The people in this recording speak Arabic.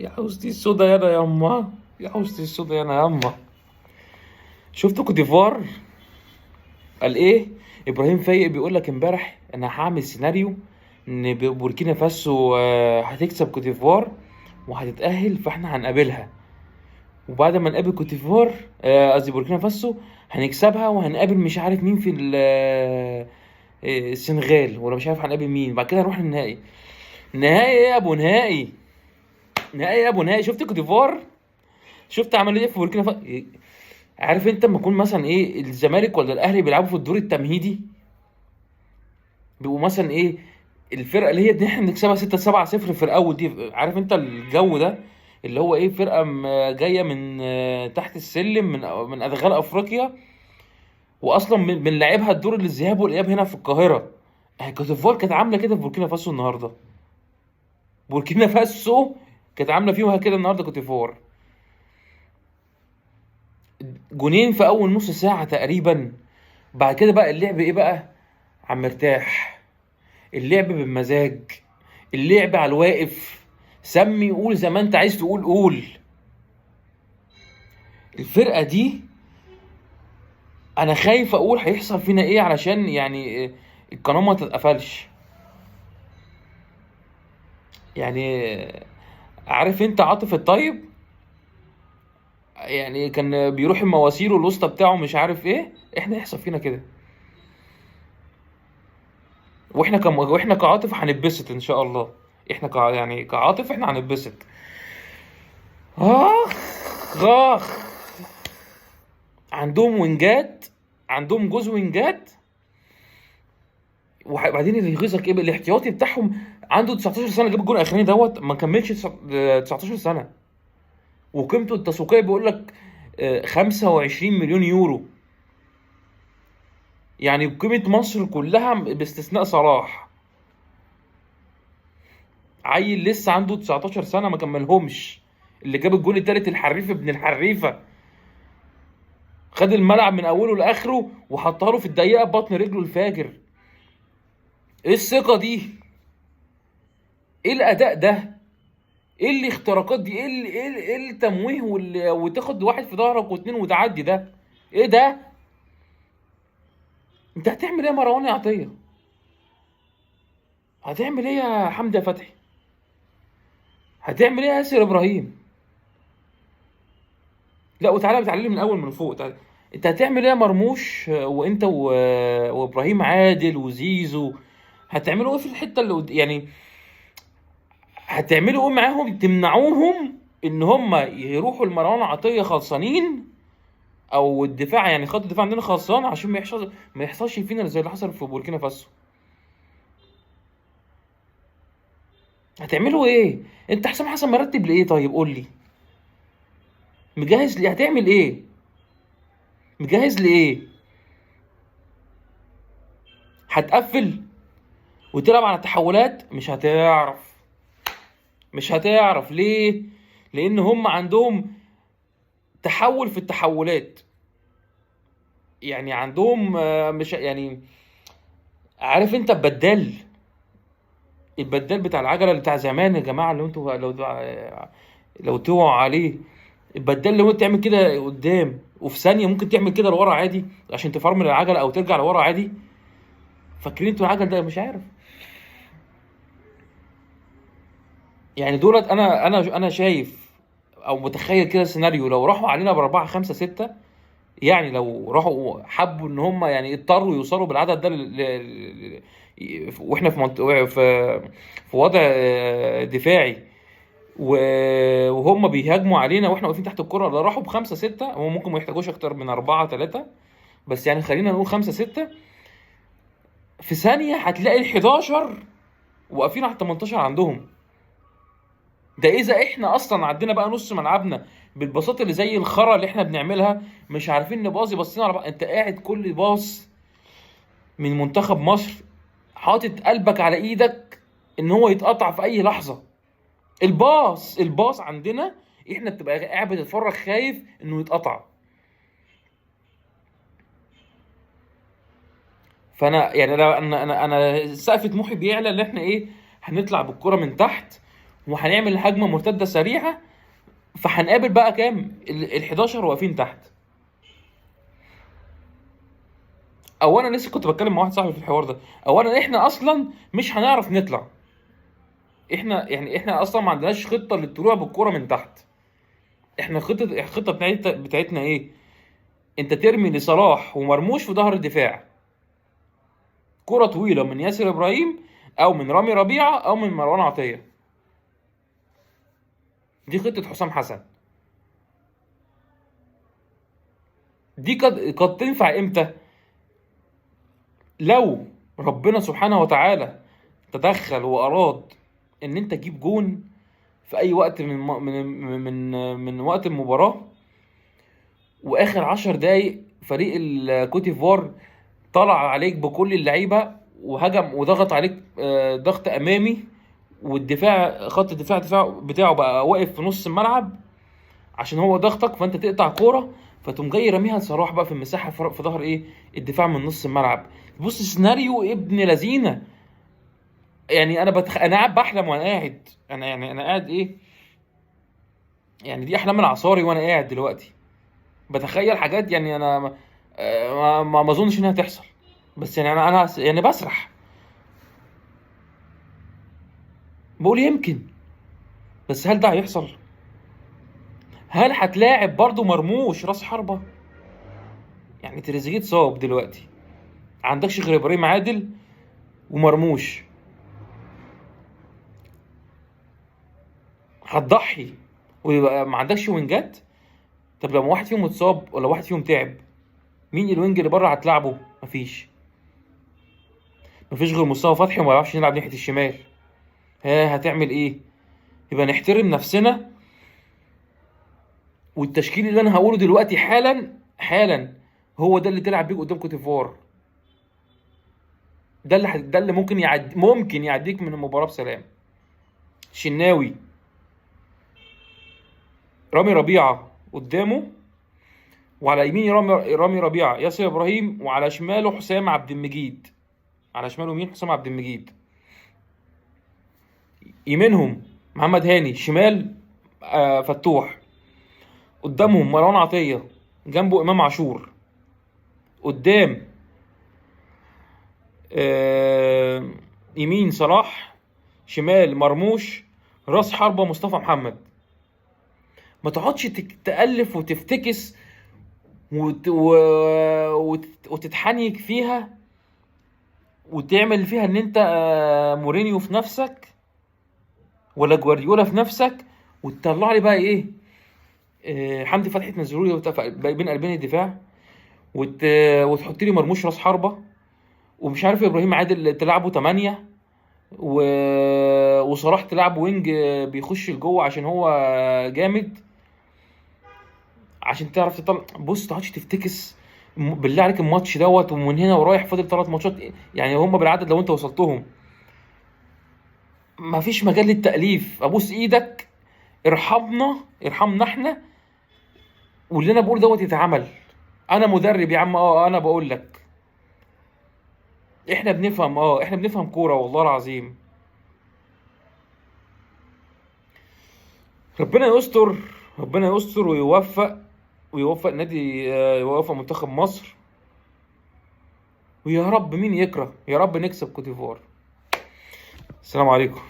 يا عوزتي السودا يانا ياما، يا عوزتي السودا يانا ياما. شفت كوت ديفوار؟ قال ايه؟ ابراهيم فايق بيقول لك امبارح انا هعمل سيناريو ان بوركينا فاسو هتكسب كوت ديفوار وهتتأهل، فاحنا هنقابلها. وبعد ما نقابل كوت ديفوار، قصدي بوركينا فاسو، هنكسبها وهنقابل مش عارف مين في السنغال، ولا مش عارف هنقابل مين. بعد كده هنروح النهائي. نهائي ايه يا ابو نهائي؟ نهائي ايه يا ابو نهائي؟ شفت كوت ديفوار؟ شفت عملوا ايه في بوركينا فاسو؟ عارف انت لما يكون مثلا ايه الزمالك ولا الاهلي بيلعبوا في الدور التمهيدي، بيبقوا مثلا ايه الفرقه اللي هي احنا بنكسبها 6 7-0 في الاول دي، عارف انت الجو ده، اللي هو ايه فرقه جايه من تحت السلم من ادغال افريقيا، واصلا بنلعبها الدور الذهاب والاياب هنا في القاهره. كوت ديفوار كانت عامله كده في بوركينا فاسو النهارده. بوركينا فاسو كانت عامله فيها كده النهارده كوت ديفوار. جونين في اول نص ساعه تقريبا. بعد كده بقى اللعب ايه بقى؟ عم مرتاح، اللعب بالمزاج، اللعب على الواقف. سمي قول زي ما انت عايز تقول قول. الفرقة دي انا خايف اقول هيحصل فينا ايه، علشان يعني القناة ما تتقفلش. يعني عارف انت عاطف الطيب، يعني كان بيروح المواسير والوسطى بتاعه مش عارف ايه، احنا يحصل فينا كده. واحنا كعاطف هنتبسط ان شاء الله. احنا يعني كعاطف احنا هنتبسط. اخ اخ. عندهم وينجات، عندهم جوز وينجات. وبعدين اللي يغيظك ايه بقى؟ الاحتياطي بتاعهم عنده 19 سنه، جاب الجون الاخراني دوت ما كملش 19 سنه. وقيمته التسويقيه بيقول لك 25 مليون يورو، يعني بقيمه مصر كلها باستثناء صلاح. عيل لسه عنده 19 سنه ما كملهمش، اللي جاب الجون التالت الحريف ابن الحريفه، خد الملعب من اوله لاخره وحطها له في الدقيقه ببطن رجله الفاجر. ايه الثقه دي؟ ايه الاداء ده؟ ايه الاختراقات دي؟ ايه التمويه وتاخد واحد في ظهرك واتنين وتعدي ده؟ ايه ده؟ انت هتعمل ايه يا مروان يا عطيه؟ هتعمل ايه يا حمدي يا فتحي؟ هتعمل ايه يا ياسر ابراهيم؟ لا وتعالى بتعلم من الاول من فوق. تعالى. انت هتعمل ايه يا مرموش وانت وابراهيم عادل وزيزو؟ هتعملوا ايه في الحته اللي يعني هتعملوا ايه معاهم تمنعوهم ان هم يروحوا لمروان عطيه خلصانين، او الدفاع يعني خط الدفاع عندنا خلصان، عشان ما يحصلش فينا زي اللي حصل في بوركينا فاسو؟ هتعملوا ايه؟ انت حسام حسن مرتب لايه؟ طيب قول لي، مجهز ليه؟ هتعمل ايه؟ مجهز لايه؟ هتقفل وتلعب على التحولات؟ مش هتعرف. مش هتعرف ليه؟ لان هم عندهم تحول في التحولات. يعني عندهم مش يعني، عارف انت البدال بتاع العجله اللي بتاع زمان يا جماعه، اللي انتوا لو توعوا عليه. البدال لو انت تعمل كده قدام وفي ثانيه ممكن تعمل كده لورا عادي عشان تفرمل العجله او ترجع لورا عادي. فاكرين انتوا العجل ده؟ مش عارف. يعني دولت انا شايف او متخيل كده سيناريو لو راحوا علينا باربعه خمسه سته. يعني لو راحوا حبوا ان هم يعني اضطروا يوصلوا بالعدد ده واحنا في وضع دفاعي، وهم بيهاجموا علينا واحنا واقفين تحت الكرة، لو راحوا بخمسة ستة، هم ممكن ما يحتاجوش اكتر من أربعة ثلاثة، بس يعني خلينا نقول خمسة ستة. في ثانية هتلاقي ال 11 واقفين على ال 18 عندهم. ده اذا احنا اصلا عندنا بقى نص ملعبنا بالبساطة اللي زي الخرا اللي احنا بنعملها، مش عارفين نباصي، باصين على انت قاعد كل باص من منتخب مصر حاطط قلبك على ايدك ان هو يتقطع في اي لحظة. الباص عندنا احنا بتبقى قاعد بتتفرج خايف انه يتقطع. فانا يعني انا سقف طموحي بيعلى ان احنا ايه، هنطلع بالكرة من تحت وهنعمل هجمه مرتده سريعه، فهنقابل بقى كام ال 11 واقفين تحت. اولا لسه كنت بتكلم مع واحد صاحبي في الحوار ده، اولا احنا اصلا مش هنعرف نطلع. احنا اصلا ما عندناش خطه للطلوع بالكره من تحت. احنا الخطه بتاعتنا ايه؟ انت ترمي لصلاح ومرموش في ظهر الدفاع كره طويله من ياسر ابراهيم او من رامي ربيعه او من مروان عطيه. دي خطه حسام حسن. دي قد تنفع امتى؟ لو ربنا سبحانه وتعالى تدخل واراد ان انت تجيب جون في اي وقت من وقت المباراه، واخر 10 دقايق فريق الكوت ديفوار طلع عليك بكل اللعيبه وهجم وضغط عليك ضغط امامي، والدفاع خط الدفاع بتاعه بقى واقف في نص الملعب عشان هو ضغطك، فانت تقطع كوره فتقوم جاي راميها لصلاح بقى في المساحه في ظهر ايه الدفاع من نص الملعب. بص سيناريو ابن لذينه. يعني انا قاعد بحلم وانا قاعد، انا قاعد ايه، يعني دي احلام العصاري وانا قاعد دلوقتي بتخيل حاجات. يعني انا ما اظنش انها تحصل، بس يعني انا يعني بسرح بقول يمكن. بس هل ده هيحصل؟ هل هتلاعب برضو مرموش راس حربة؟ يعني تريزيجيه اتصاب دلوقتي، عندكش غير ابراهيم عادل ومرموش، هتضحي ويبقى ما عندكش وينجات؟ طب لما واحد فيهم اتصاب ولا واحد فيهم تعب، مين الوينج اللي بره هتلعبه؟ مفيش غير مصطفى فتحي وما بيعرفش يلعب ناحيه الشمال. ها هتعمل ايه؟ يبقى نحترم نفسنا. والتشكيل اللي انا هقوله دلوقتي حالا هو ده اللي تلعب بيه قدام كوت ديفوار. ده اللي ممكن يعديك من المباراه بسلام. شناوي، رامي ربيعه قدامه، وعلى يمين رامي ربيعه ياسر ابراهيم، وعلى شماله حسام عبد المجيد. على شماله مين؟ حسام عبد المجيد. يمينهم محمد هاني، شمال فتوح. قدامهم مروان عطيه، جنبه امام عاشور. قدام يمين صلاح، شمال مرموش، راس حربة مصطفى محمد. ما تقعدش تألف وتفتكس وتتحنيك فيها وتعمل فيها ان انت مورينيو في نفسك ولا جوارديولا في نفسك، وتطلع لي بقى ايه حمدي فتحي تنزلوا لي بين قلبين الدفاع، وتحط لي مرموش راس حربة، ومش عارف ابراهيم عادل تلعبه 8 وصلاح تلعب وينج بيخش لجوه عشان هو جامد، عشان تعرف تطلع. بص تقعدش تفتكس بالله عليك الماتش دوت ومن هنا ورايح فاضل 3 ماتشات، يعني هم بالعدد لو انت وصلتهم مفيش مجال للتأليف. ابوس ايدك ارحمنا احنا، واللي انا بقول دوت يتعمل. انا مدرب يا عم، انا بقول لك احنا بنفهم كورة والله العظيم. ربنا يستر، ربنا يستر ويوفق نادي يوفق منتخب مصر، ويا رب مين يكره، يا رب نكسب كوت ديفوار. السلام عليكم.